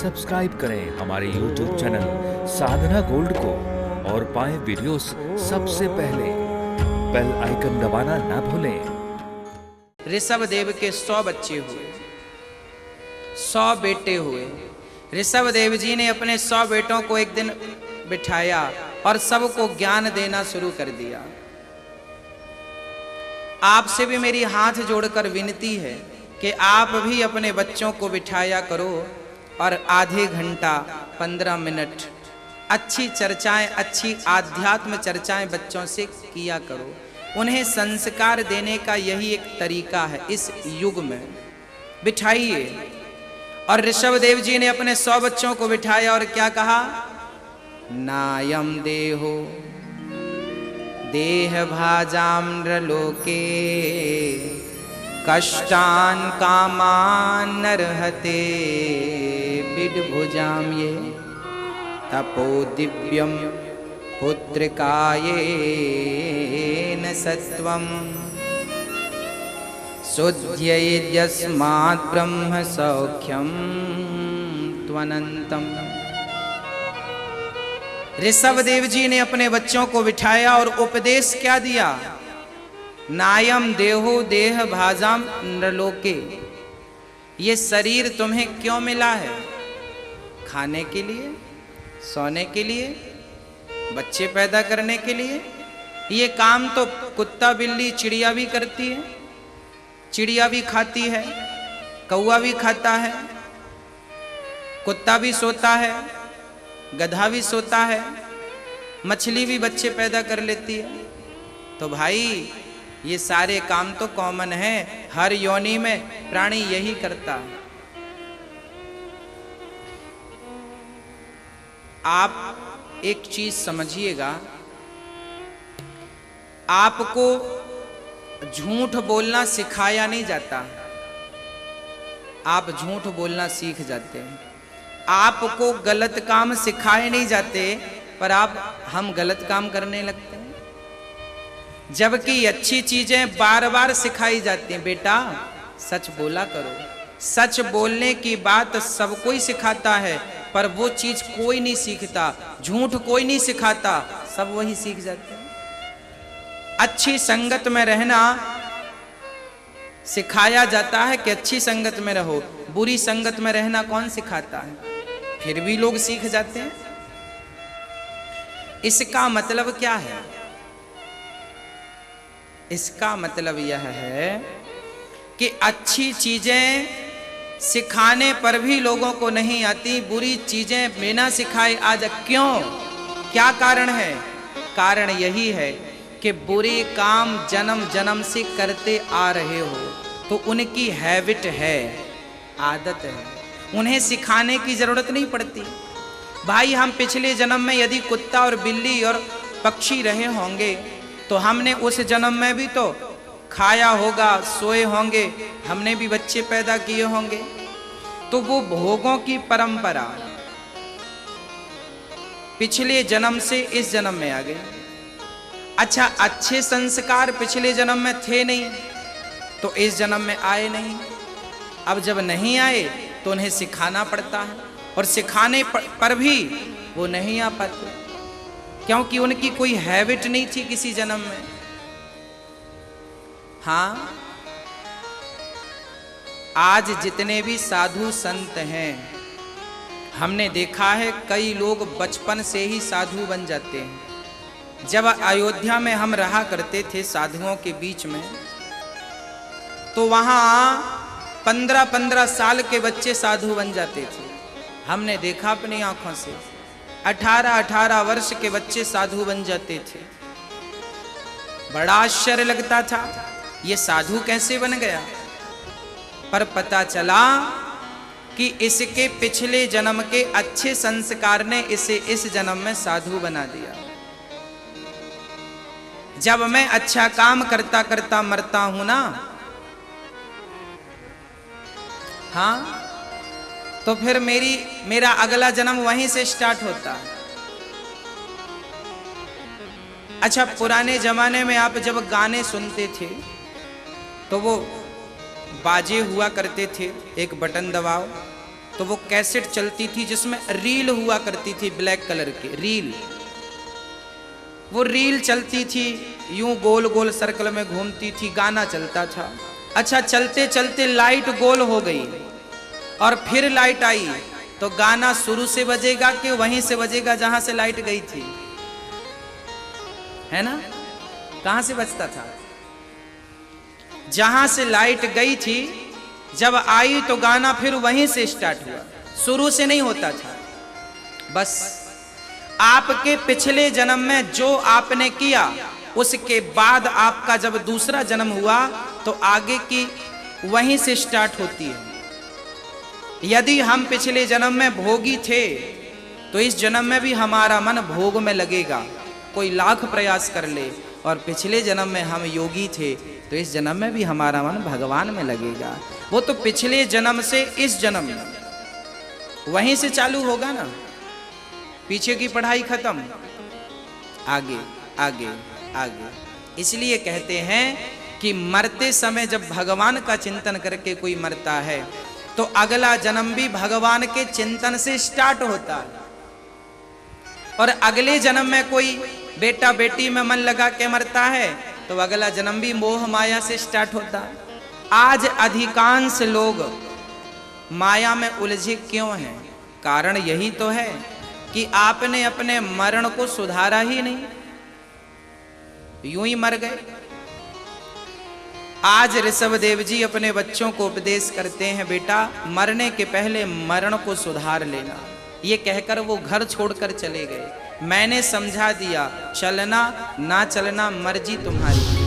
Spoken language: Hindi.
सब्सक्राइब करें हमारे YouTube चैनल साधना गोल्ड को और पाएं वीडियोस सबसे पहले। बेल आइकन दबाना ना भूलें। ऋषभ देव के 100 बच्चे हुए, 100 बेटे हुए। ऋषभ देव जी ने अपने 100 बेटों को एक दिन बिठाया और सबको ज्ञान देना शुरू कर दिया। आपसे भी मेरी हाथ जोड़कर विनती है कि आप भी अपने बच्चों को बिठाया करो और आधे घंटा 15 मिनट अच्छी चर्चाएं, अच्छी आध्यात्म चर्चाएं बच्चों से किया करो। उन्हें संस्कार देने का यही एक तरीका है इस युग में। बिठाइए। और ऋषभ देव जी ने अपने 100 बच्चों को बिठाया और क्या कहा? नायम देहो देह भाजाम्रलोके कष्टान कामान नरहते बिडभुजाम ये तपो दिव्यम पुत्रकाये न सत्वम शुद्ध्यस्मात् ब्रह्म सौख्यम त्वनंतम। ऋषभ देव जी ने अपने बच्चों को बिठाया और उपदेश क्या दिया? नायम देहो देह भाजाम नरलोके। ये शरीर तुम्हें क्यों मिला है? खाने के लिए, सोने के लिए, बच्चे पैदा करने के लिए। ये काम तो कुत्ता बिल्ली चिड़िया भी करती है। चिड़िया भी खाती है, कौवा भी खाता है, कुत्ता भी सोता है, गधा भी सोता है, मछली भी बच्चे पैदा कर लेती है। तो भाई ये सारे काम तो कॉमन है, हर योनि में प्राणी यही करता है। आप एक चीज समझिएगा, आपको झूठ बोलना सिखाया नहीं जाता, आप झूठ बोलना सीख जाते हैं। आपको गलत काम सिखाए नहीं जाते, पर हम गलत काम करने लगते हैं। जबकि अच्छी चीजें बार बार सिखाई जाती हैं। बेटा सच बोला करो। सच बोलने की बात सब कोई सिखाता है, पर वो चीज कोई नहीं सीखता। झूठ कोई नहीं सिखाता, सब वही सीख जाते हैं। अच्छी संगत में रहना सिखाया जाता है कि अच्छी संगत में रहो। बुरी संगत में रहना कौन सिखाता है? फिर भी लोग सीख जाते हैं। इसका मतलब क्या है? इसका मतलब यह है कि अच्छी चीजें सिखाने पर भी लोगों को नहीं आती, बुरी चीजें बिना सिखाए आ जा। क्यों? क्या कारण है? कारण यही है कि बुरे काम जन्म जन्म से करते आ रहे हो, तो उनकी हैबिट है, आदत है, उन्हें सिखाने की जरूरत नहीं पड़ती। भाई हम पिछले जन्म में यदि कुत्ता और बिल्ली और पक्षी रहे होंगे, तो हमने उस जन्म में भी तो खाया होगा, सोए होंगे, हमने भी बच्चे पैदा किए होंगे। तो वो भोगों की परंपरा पिछले जन्म से इस जन्म में आ गई। अच्छा, अच्छे संस्कार पिछले जन्म में थे नहीं, तो इस जन्म में आए नहीं। अब जब नहीं आए तो उन्हें सिखाना पड़ता है, और सिखाने पर भी वो नहीं आ पाते, क्योंकि उनकी कोई हैबिट नहीं थी किसी जन्म में। हाँ, आज जितने भी साधु संत हैं, हमने देखा है कई लोग बचपन से ही साधु बन जाते हैं। जब अयोध्या में हम रहा करते थे साधुओं के बीच में, तो वहां 15-15 साल के बच्चे साधु बन जाते थे। हमने देखा अपनी आंखों से, 18-18 वर्ष के बच्चे साधु बन जाते थे। बड़ा आश्चर्य लगता था, ये साधु कैसे बन गया? पर पता चला कि इसके पिछले जन्म के अच्छे संस्कार ने इसे इस जन्म में साधु बना दिया। जब मैं अच्छा काम करता करता मरता हूं ना, हाँ, तो फिर मेरा अगला जन्म वहीं से स्टार्ट होता है। अच्छा, पुराने जमाने में आप जब गाने सुनते थे तो वो बाजे हुआ करते थे, एक बटन दबाओ, तो वो कैसेट चलती थी जिसमें रील हुआ करती थी, ब्लैक कलर की रील। वो रील चलती थी, यूं गोल गोल सर्कल में घूमती थी, गाना चलता था। अच्छा, चलते चलते लाइट गोल हो गई और फिर लाइट आई, तो गाना शुरू से बजेगा कि वहीं से बजेगा जहां से लाइट गई थी? है ना? कहां से बजता था? जहां से लाइट गई थी, जब आई तो गाना फिर वहीं से स्टार्ट हुआ, शुरू से नहीं होता था। बस आपके पिछले जन्म में जो आपने किया, उसके बाद आपका जब दूसरा जन्म हुआ तो आगे की वहीं से स्टार्ट होती है। यदि हम पिछले जन्म में भोगी थे तो इस जन्म में भी हमारा मन भोग में लगेगा, कोई लाख प्रयास कर ले। और पिछले जन्म में हम योगी थे तो इस जन्म में भी हमारा मन भगवान में लगेगा। वो तो पिछले जन्म से इस जन्म में वहीं से चालू होगा ना, पीछे की पढ़ाई खत्म, आगे आगे आगे। इसलिए कहते हैं कि मरते समय जब भगवान का चिंतन करके कोई मरता है तो अगला जन्म भी भगवान के चिंतन से स्टार्ट होता है। और अगले जन्म में कोई बेटा बेटी में मन लगा के मरता है तो अगला जन्म भी मोह माया से स्टार्ट होता है। आज अधिकांश लोग माया में उलझे क्यों हैं? कारण यही तो है कि आपने अपने मरण को सुधारा ही नहीं, यूं ही मर गए। आज ऋषभदेव जी अपने बच्चों को उपदेश करते हैं, बेटा मरने के पहले मरण को सुधार लेना। ये कहकर वो घर छोड़कर चले गए। मैंने समझा दिया, चलना ना चलना मर्जी तुम्हारी।